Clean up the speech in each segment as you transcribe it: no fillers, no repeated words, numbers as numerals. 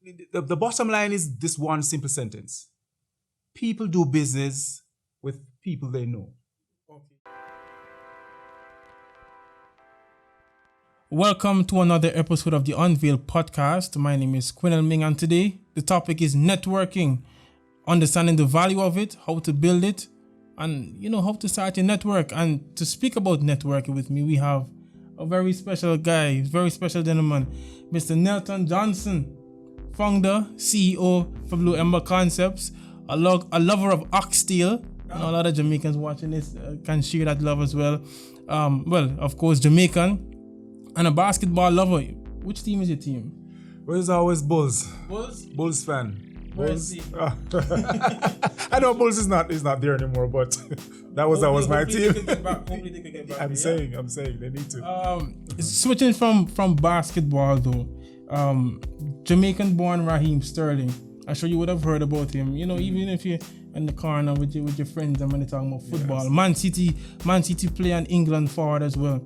The bottom line is this one simple sentence. People do business with people they know. Welcome to another episode of the Unveil podcast. My name is Quinell Ming, and today the topic is networking, understanding the value of it, how to build it, and how to start your network. And to speak about networking with me, we have a very special guy, very special gentleman, Mr. Nelton Johnson, founder, CEO for Blue Ember Concepts, a lover of oxtail. A lot of Jamaicans watching this can share that love as well. Of course, Jamaican, and a basketball lover. Which team is your team? Well, it's always Bulls. Bulls? Bulls fan. Bulls. I know Bulls is not there anymore, but that was always my team. Hopefully they can get back. I'm saying they need to. Switching from basketball though, Jamaican-born Raheem Sterling. I'm sure you would have heard about him. Even if you're in the corner with your friends and when they're talking about football. Yes. Man City player and England forward as well.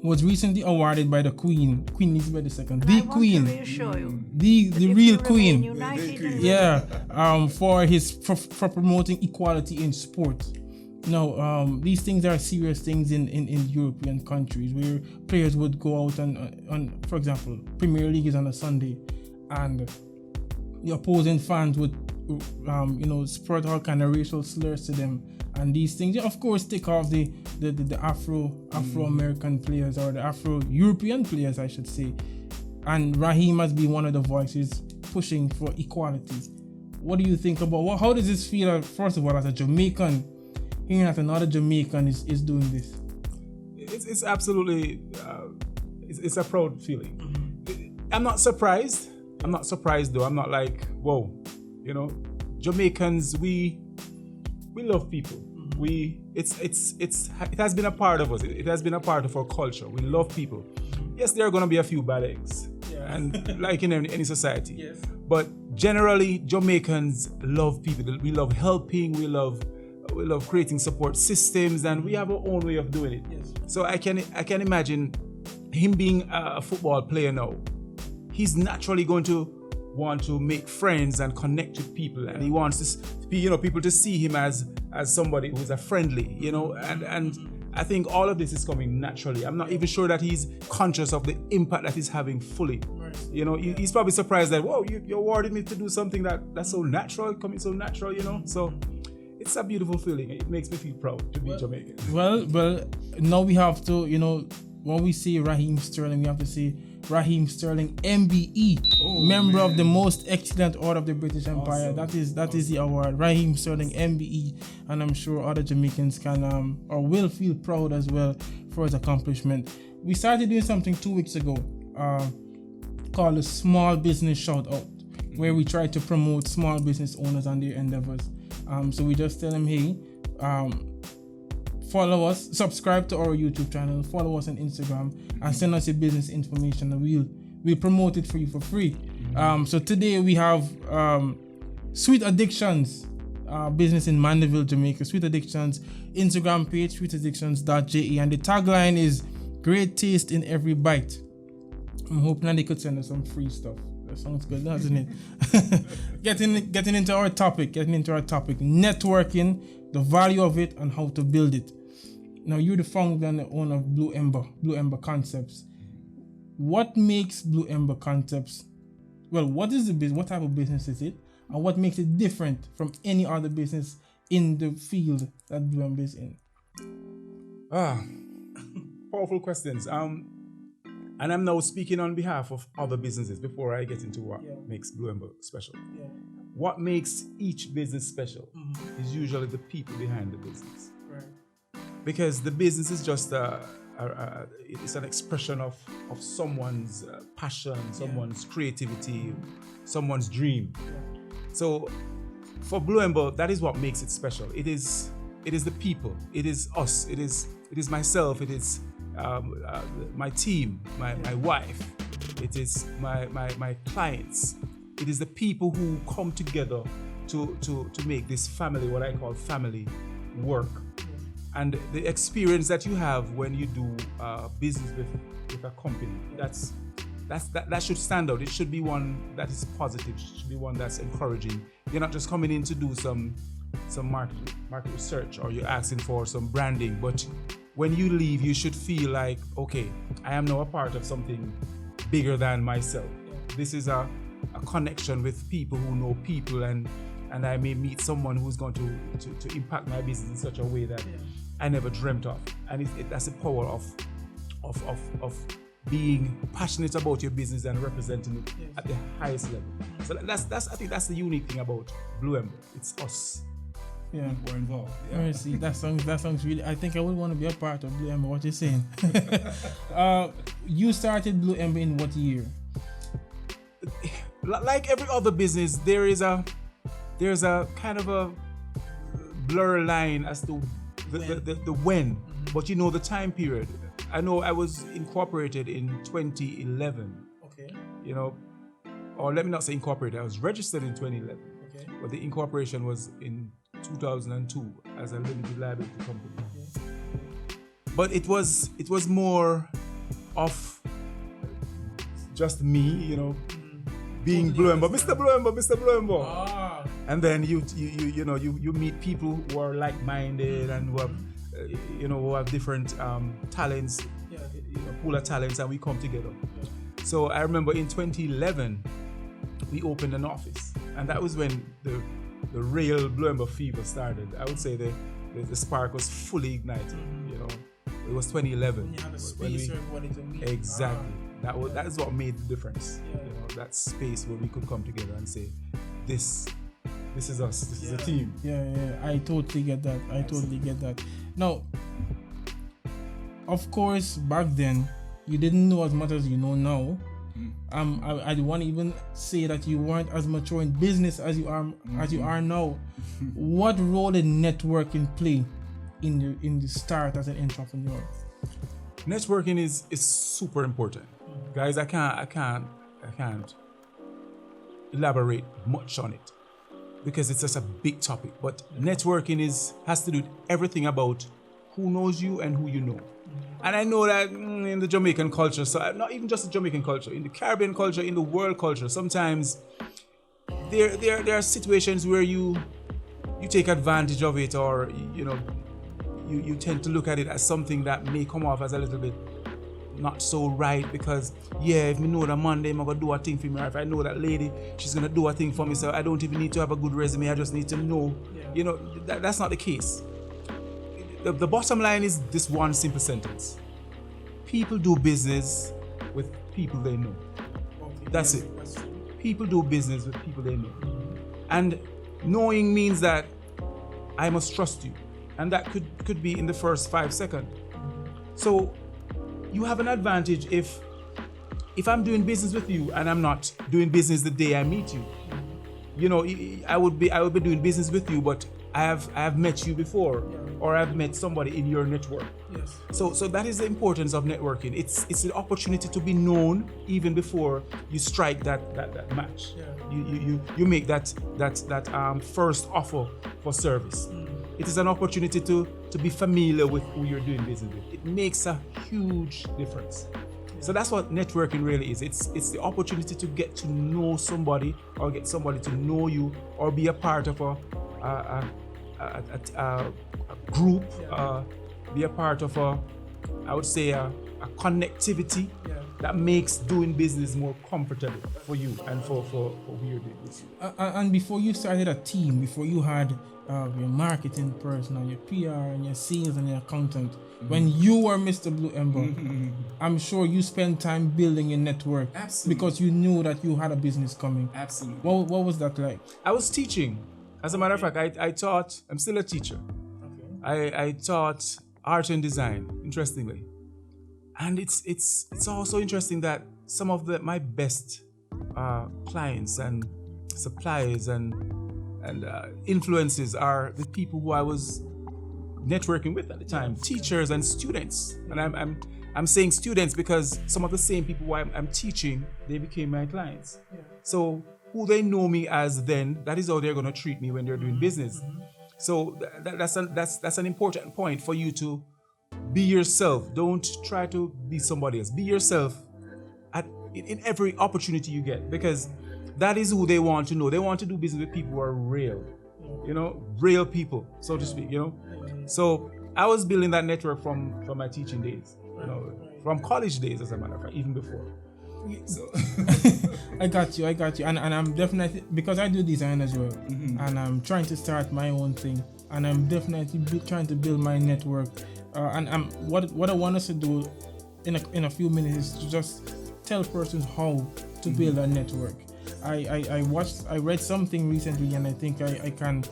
Was recently awarded by the Queen Elizabeth II, the Queen, the real Queen, for promoting equality in sport. Now, these things are serious things in European countries where players would go out and for example, Premier League is on a Sunday, and the opposing fans would, spread all kind of racial slurs to them. And these things, of course, take off the Afro-American players or the Afro-European players, I should say. And Raheem has been one of the voices pushing for equality. What do you think about how does this feel, first of all, as a Jamaican, hearing that another Jamaican is doing this? It's absolutely, it's a proud feeling. Mm-hmm. I'm not surprised though. I'm not like, whoa, Jamaicans, we love people. It has been a part of us. It has been a part of our culture. We love people. Yes, there are going to be a few bad eggs, and like in any society. Yes. But generally, Jamaicans love people. We love helping. We love creating support systems, and we have our own way of doing it. Yes. So I can imagine him being a football player now. He's naturally going to want to make friends and connect with people, and he wants to people to see him as somebody who's a friendly, and I think all of this is coming naturally. I'm not even sure that he's conscious of the impact that he's having fully. Right. He's probably surprised that, whoa, you awarded me to do something that's so natural, coming so natural, So it's a beautiful feeling. It makes me feel proud to be Jamaican. Well, now we have to, when we say Raheem Sterling, we have to say Raheem Sterling MBE, member of the most excellent order of the British Empire. Awesome. That is the award, Raheem Sterling MBE, and I'm sure other Jamaicans can or will feel proud as well for his accomplishment. We started doing something 2 weeks ago called a Small Business Shout Out, where we try to promote small business owners and their endeavors. So we just tell them, hey, follow us, subscribe to our YouTube channel, follow us on Instagram, and send us your business information, and we'll promote it for you for free. So today we have Sweet Addictions business in Mandeville, Jamaica. Sweet Addictions Instagram page, sweetaddictions.je, and the tagline is "Great taste in every bite." I'm hoping that they could send us some free stuff. That sounds good, doesn't it? Getting into our topic, networking, the value of it, and how to build it. Now, you're the founder and the owner of Blue Ember Concepts. What makes Blue Ember Concepts? Well, what is the business? What type of business is it? And what makes it different from any other business in the field that Blue Ember is in? Powerful questions. And I'm now speaking on behalf of other businesses before I get into what makes Blue Ember special. Yeah. What makes each business special is usually the people behind the business. Right. Because the business is just it's an expression of someone's passion, someone's creativity, someone's dream. Yeah. So for Blue Ember, that is what makes it special. It is the people. It is us. It is myself. It is my team, my wife. It is my clients. It is the people who come together to make this family, what I call family, work. And the experience that you have when you do business with a company, that should stand out. It should be one that is positive. It should be one that's encouraging. You're not just coming in to do some market research, or you're asking for some branding, but when you leave, you should feel like, okay, I am now a part of something bigger than myself. This is a connection with people who know people, and I may meet someone who's going to impact my business in such a way that I never dreamt of. And that's the power of being passionate about your business and representing it at the highest level. So I think that's the unique thing about Blue Ember. It's us. Yeah, we're involved. Yeah. I see. That sounds really. I think I would want to be a part of Blue Ember. What you're saying? You started Blue Ember in what year? Like every other business, there's a kind of a blur line as to the when, but you know the time period. I know I was incorporated in 2011. Okay. You know, or let me not say incorporated. I was registered in 2011. Okay. But the incorporation was in 2002 as a limited liability company. Okay. But it was more of just me, you know, being Blue Ember, Mr. Blue Ember, Mr. Blue Ember. Ah. And then you meet people who are like-minded and who have who have different talents, pool of talents, and we come together. Yeah. So I remember in 2011 we opened an office, and that was when the real Blue Ember fever started. I would say the spark was fully ignited. You know, it was 2011. When you had a space for everybody to meet. Exactly. That is what made the difference. Yeah. You know, that space where we could come together and say, this is us. This is a team. Yeah. I totally get that. Now, of course, back then you didn't know as much as you know now. I want to even say that you weren't as mature in business as you are now. What role did networking play in the start as an entrepreneur? Networking is super important, guys. I can't elaborate much on it because it's just a big topic. But networking has to do with everything about who knows you and who you know. And I know that in the Jamaican culture, so not even just the Jamaican culture, in the Caribbean culture, in the world culture, sometimes there are situations where you take advantage of it, or you tend to look at it as something that may come off as a little bit not so right, because if me know that Monday I'm gonna do a thing for me, or if I know that lady, she's gonna do a thing for me, so I don't even need to have a good resume, I just need to know. That's not the case. The bottom line is this one simple sentence: people do business with people they know. That's it. People do business with people they know. And knowing means that I must trust you, and that could be in the first 5 seconds. So you have an advantage if I'm doing business with you and I'm not doing business the day I meet you. I would be doing business with you, but I have met you before, or I've met somebody in your network. Yes. So that is the importance of networking. It's an opportunity to be known even before you strike that match. Yeah. You make that first offer for service. It is an opportunity to be familiar with who you're doing business with. It makes a huge difference. So that's what networking really is. It's the opportunity to get to know somebody, or get somebody to know you, or be a part of a group, be a part of a connectivity that makes doing business more comfortable for you and for who you're doing business. And before you started a team, before you had your marketing person, and your PR, and your sales, and your accountant, when you were Mr. Blue Ember, I'm sure you spent time building your network. Absolutely. Because you knew that you had a business coming. Absolutely. What was that like? I was teaching. As a matter of fact, I taught. I'm still a teacher. Okay. I taught art and design, interestingly, and it's also interesting that some of my best clients and suppliers and influences are the people who I was networking with at the time, teachers and students. And I'm saying students because some of the same people who I'm teaching, they became my clients. Yeah. So who they know me as then, that is how they're going to treat me when they're doing business. So that's an important point for you to be yourself. Don't try to be somebody else. Be yourself in every opportunity you get, because that is who they want to know. They want to do business with people who are real, real people, so to speak, So I was building that network from my teaching days, from college days, as a matter of fact, even before. So I got you, and I'm definitely, because I do design as well, and I'm trying to start my own thing, and I'm definitely trying to build my network. And what I want us to do in a few minutes is to just tell persons how to build a network. I read something recently, and I think I can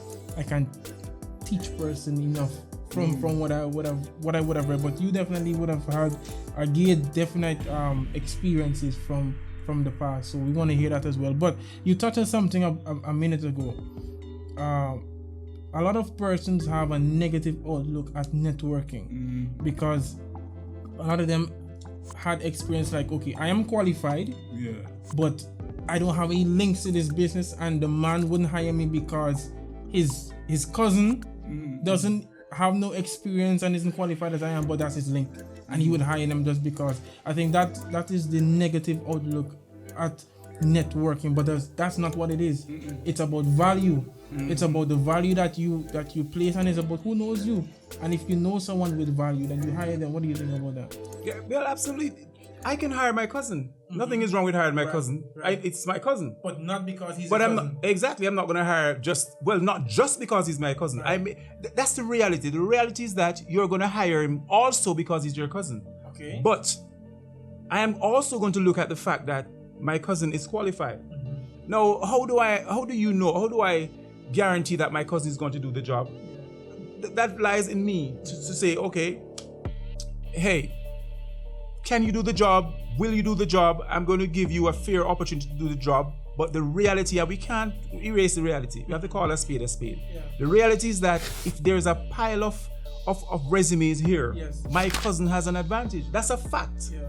teach person enough from what I would have read. But you definitely would have had or gained definite experiences from the past. So we want to hear that as well. But you touched on something a minute ago. A lot of persons have a negative outlook at networking because a lot of them had experience like, okay, I am qualified, but I don't have any links to this business, and the man wouldn't hire me because his cousin doesn't have no experience and isn't qualified as I am, but that's his link, and he would hire them just because. I think that is the negative outlook at networking, but that's not what it is. It's about value. It's about the value that you place, and it's about who knows you. And if you know someone with value, then you hire them. What do you think about that? Yeah, well, absolutely. I can hire my cousin. Nothing is wrong with hiring my cousin. Right. It's my cousin. But not because he's but your I'm cousin. Not, exactly. I'm not going to hire not just because he's my cousin. Right. That's the reality. The reality is that you're going to hire him also because he's your cousin. Okay. But I am also going to look at the fact that my cousin is qualified. Now, how do I guarantee that my cousin is going to do the job? That lies in me to say, okay, hey, can you do the job? Will you do the job? I'm going to give you a fair opportunity to do the job. But the reality, we can't erase the reality. We have to call a spade a spade. Yeah. The reality is that if there's a pile of resumes here, my cousin has an advantage. That's a fact. Yeah.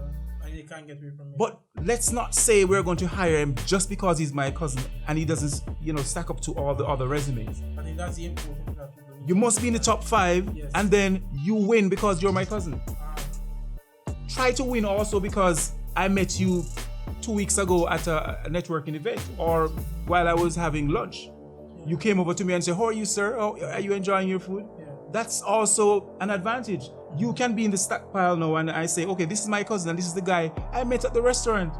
And you can't get away from it. But let's not say we're going to hire him just because he's my cousin and he doesn't, stack up to all the other resumes. I think that's the important that you must be in the top 5, and then you win because you're my cousin. Try to win also because I met you 2 weeks ago at a networking event, or while I was having lunch. You came over to me and said, how are you, sir? Oh, are you enjoying your food? That's also an advantage. You can be in the stockpile now, and I say, okay, this is my cousin and this is the guy I met at the restaurant.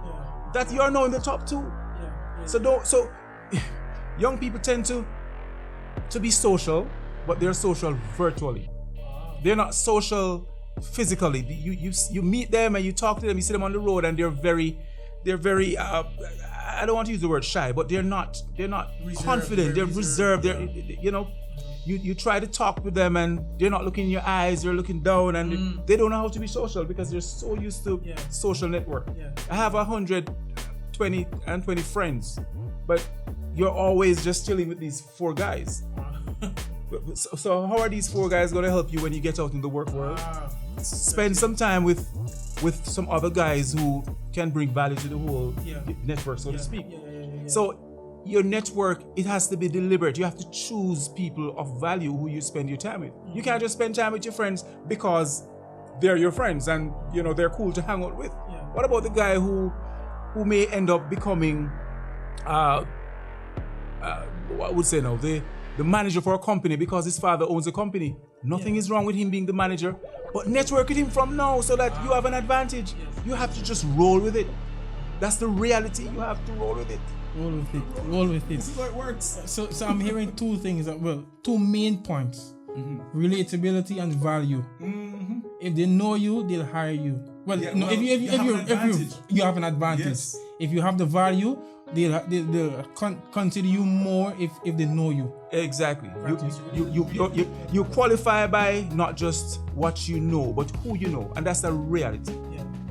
That you're now in the top 2. So young people tend to be social, but they're social virtually. They're not social physically. You meet them and you talk to them, you see them on the road, and they're very I don't want to use the word shy, but they're not confident, they're reserved. You try to talk with them and they're not looking in your eyes, they're looking down, and they don't know how to be social because they're so used to social network. I have 120 friends, but you're always just chilling with these 4 guys. So how are these 4 guys going to help you when you get out in the work world? Spend some time with some other guys who can bring value to the whole network, so to speak. So your network, it has to be deliberate. You have to choose people of value who you spend your time with. You can't just spend time with your friends because they're your friends and they're cool to hang out with. What about the guy who may end up becoming what I would say now, the manager for a company because his father owns a company? Nothing is wrong with him being the manager, but network with him from now so that you have an advantage. You have to just roll with it. That's the reality. You have to roll with it. Roll with it. This is how it works. So I'm hearing 2 things. 2 main points: relatability and value. If they know you, they'll hire you. If you have an advantage. Yes. If you have the value, they'll consider you more if they know you. Exactly. You qualify by not just what you know, but who you know, and that's the reality.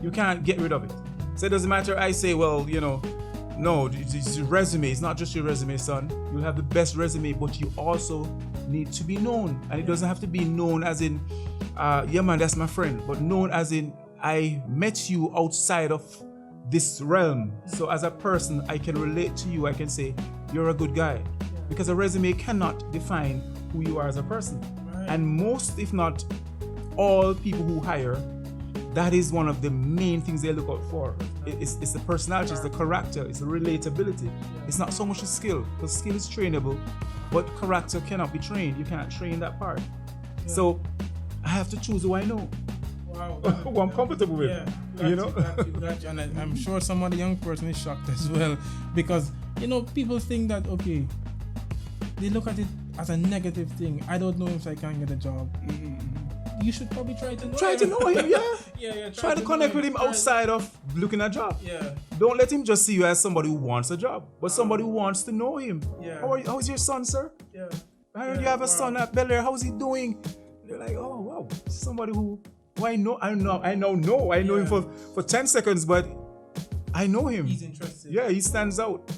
You can't get rid of it. So it doesn't matter. I say, no, it's your resume. It's not just your resume, son. You'll have the best resume, but you also need to be known, and it doesn't have to be known as in, man, that's my friend, but known as in, I met you outside of this realm. So as a person, I can relate to you. I can say, you're a good guy. Because a resume cannot define who you are as a person. Right. And most, if not all people who hire, that is one of the main things they look out for. It's the personality, it's the character, it's the relatability. It's not so much the skill, because skill is trainable, but character cannot be trained. You cannot train that part. Yeah. So I have to choose who I know. Wow. Who I'm comfortable with. Yeah, got you. And I'm sure some of the young person is shocked as well, because people think that, okay, they look at it as a negative thing. I don't know if I can get a job. You should probably try to know him. Yeah. Try to connect with him outside of looking at a job. Yeah. Don't let him just see you as somebody who wants a job, but somebody who wants to know him. Yeah. How's your son, sir? Yeah. I heard you have a son at Bel Air. How's he doing? They're like, oh wow, somebody who I know him for 10 seconds, but I know him. He's interested. Yeah, he stands out.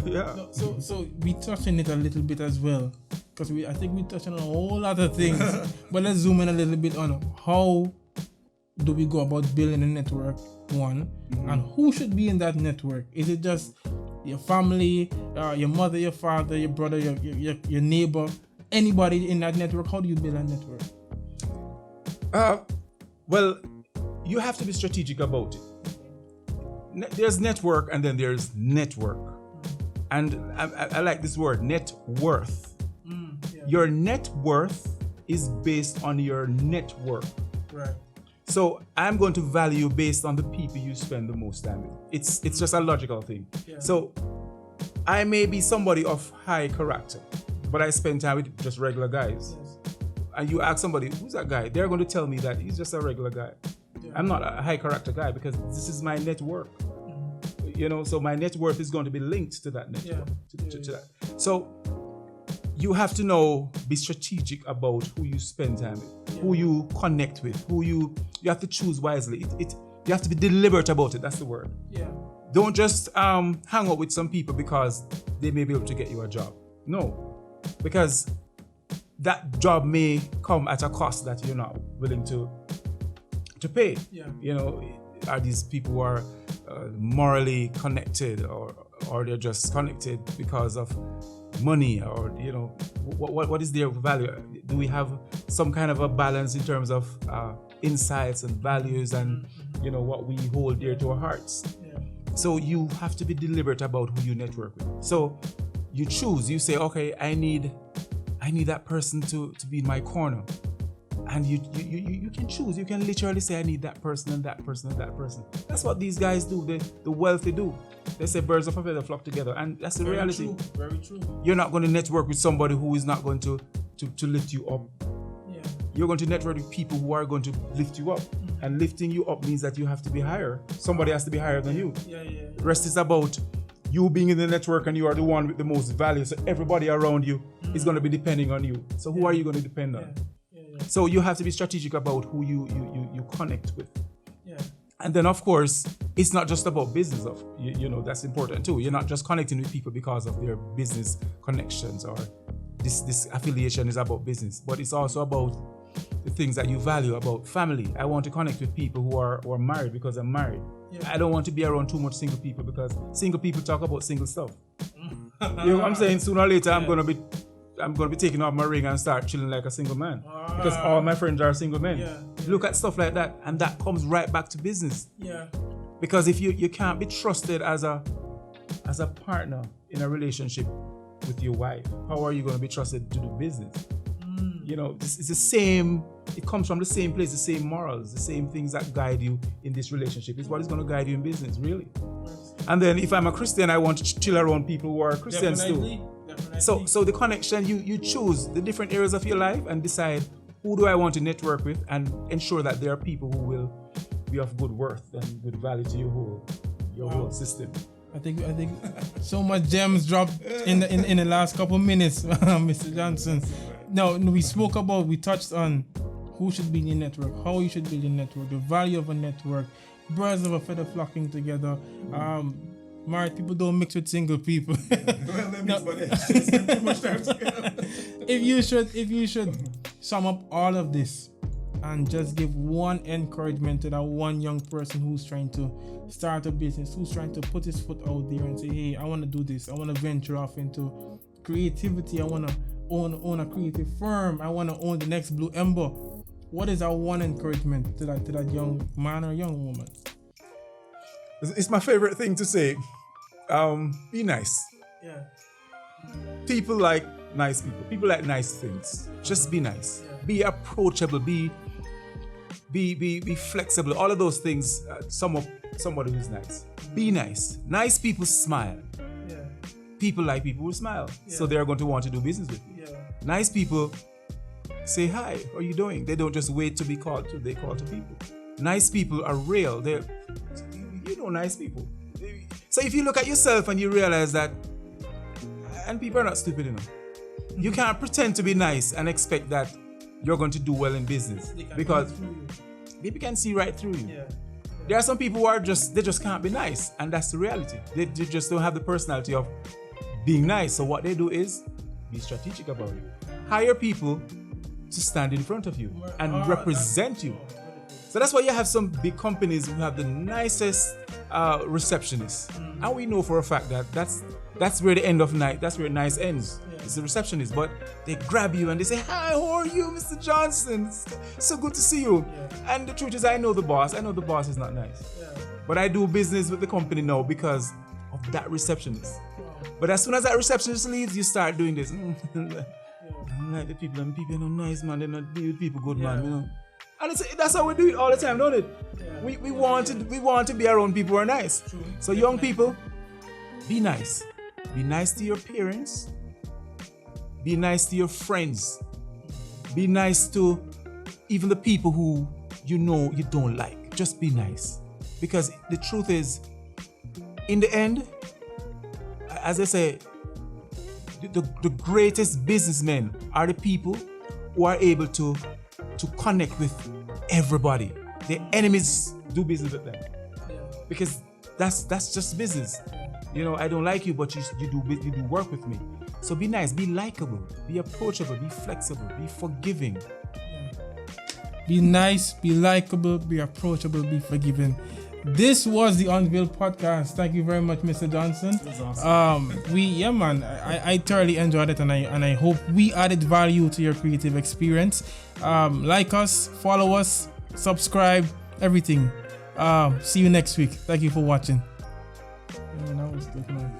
Yeah. So we touched on it a little bit as well, because I think we touched on a whole lot of things. But let's zoom in a little bit on how do we go about building a network, one, and who should be in that network? Is it just your family, your mother, your father, your brother, your neighbor, anybody in that network? How do you build a network? Well, you have to be strategic about it. There's network and then there's network. And I like this word, net worth. Your net worth is based on your network. Right. So I'm going to value based on the people you spend the most time with. It's just a logical thing. Yeah. So I may be somebody of high character, but I spend time with just regular guys. Yes. And you ask somebody, who's that guy? They're going to tell me that he's just a regular guy. Yeah. I'm not a high character guy because this is my network. So my net worth is going to be linked to that network. To that. So you have to be strategic about who you spend time with, who you connect with, you have to choose wisely. You have to be deliberate about it. That's the word. Yeah. Don't just hang out with some people because they may be able to get you a job. No, because that job may come at a cost that you're not willing to pay. Yeah. Are these people who are morally connected, or they're just connected because of money, or what is their value? Do we have some kind of a balance in terms of insights and values and what we hold dear to our hearts? Yeah. So you have to be deliberate about who you network with. So you choose. You say, okay, I need that person to be in my corner. And you can choose. You can literally say, I need that person and that person and that person. That's what these guys do. The wealthy do. They say birds of a feather flock together. And that's the reality. True. Very true. You're not going to network with somebody who is not going to lift you up. Yeah. You're going to network with people who are going to lift you up. Mm-hmm. And lifting you up means that you have to be higher. Somebody has to be higher than you. Yeah. The rest is about you being in the network and you are the one with the most value. So everybody around you is going to be depending on you. So who are you going to depend on? So you have to be strategic about who you connect with. Yeah. And then of course, it's not just about business. That's important too. You're not just connecting with people because of their business connections or this affiliation is about business, but it's also about the things that you value about family. I want to connect with people who are married because I'm married. Yeah. I don't want to be around too much single people because single people talk about single stuff. You know what I'm saying? Sooner or later, I'm going to be taking off my ring and start chilling like a single man because all my friends are single men. Yeah. Look at stuff like that, and that comes right back to business. Yeah. Because if you can't be trusted as a partner in a relationship with your wife, how are you going to be trusted to do business? It's the same. It comes from the same place, the same morals, the same things that guide you in this relationship. Is what is going to guide you in business, really. And then if I'm a Christian, I want to chill around people who are Christians too. So the connection, you choose the different areas of your life and decide who do I want to network with and ensure that there are people who will be of good worth and good value to your whole system. I think so much gems dropped in the last couple of minutes, Mr. Johnson. No, we touched on who should be in your network, how you should build your network, the value of a network, birds of a feather flocking together. Married people don't mix with single people. If you should sum up all of this and just give one encouragement to that one young person who's trying to start a business, who's trying to put his foot out there and say, hey, I want to do this. I want to venture off into creativity. I want to own a creative firm. I want to own the next Blue Ember. what is our one encouragement to that young man or young woman? It's my favorite thing to say. Be nice. Yeah. People like nice people. People like nice things. Just be nice. Yeah. Be approachable. Be flexible. All of those things. Somebody who's nice. Be nice. Nice people smile. Yeah. People like people who smile. Yeah. So they're going to want to do business with you. Yeah. Nice people say hi. How are you doing? They don't just wait to be called to. They call to people. Nice people are real. They're nice people. So if you look at yourself and you realize that, and people are not stupid enough, you can't pretend to be nice and expect that you're going to do well in business because people can see right through you. Yeah. There are some people who are they just can't be nice, and that's the reality. They just don't have the personality of being nice. So what they do is be strategic about it. Hire people to stand in front of you and represent you. So that's why you have some big companies who have the nicest receptionists. And we know for a fact that that's where the end of night, that's where nice ends. Yeah. It's the receptionist. But they grab you and they say, "Hi, how are you, Mr. Johnson? It's so good to see you." Yeah. And the truth is, I know the boss. I know the boss is not nice. Yeah. But I do business with the company now because of that receptionist. Wow. But as soon as that receptionist leaves, you start doing this. I like the people, and people are not nice, man. They're not deal with people good, man, you know. And that's how we do it all the time, don't it? Yeah. We want to be around people who are nice. True. So young people, be nice. Be nice to your parents. Be nice to your friends. Be nice to even the people who you know you don't like. Just be nice. Because the truth is, in the end, as I say, the greatest businessmen are the people who are able to connect with everybody. Their enemies do business with them. Because that's just business. You know, I don't like you, but you do work with me. So be nice, be likable, be approachable, be flexible, be forgiving. Be nice, be likable, be approachable, be forgiving. This was the Unveil podcast. Thank you very much, Mr. Johnson. Awesome. I thoroughly enjoyed it, and I hope we added value to your creative experience. Like us, follow us, subscribe, everything. See you next week. Thank you for watching. That was good, man.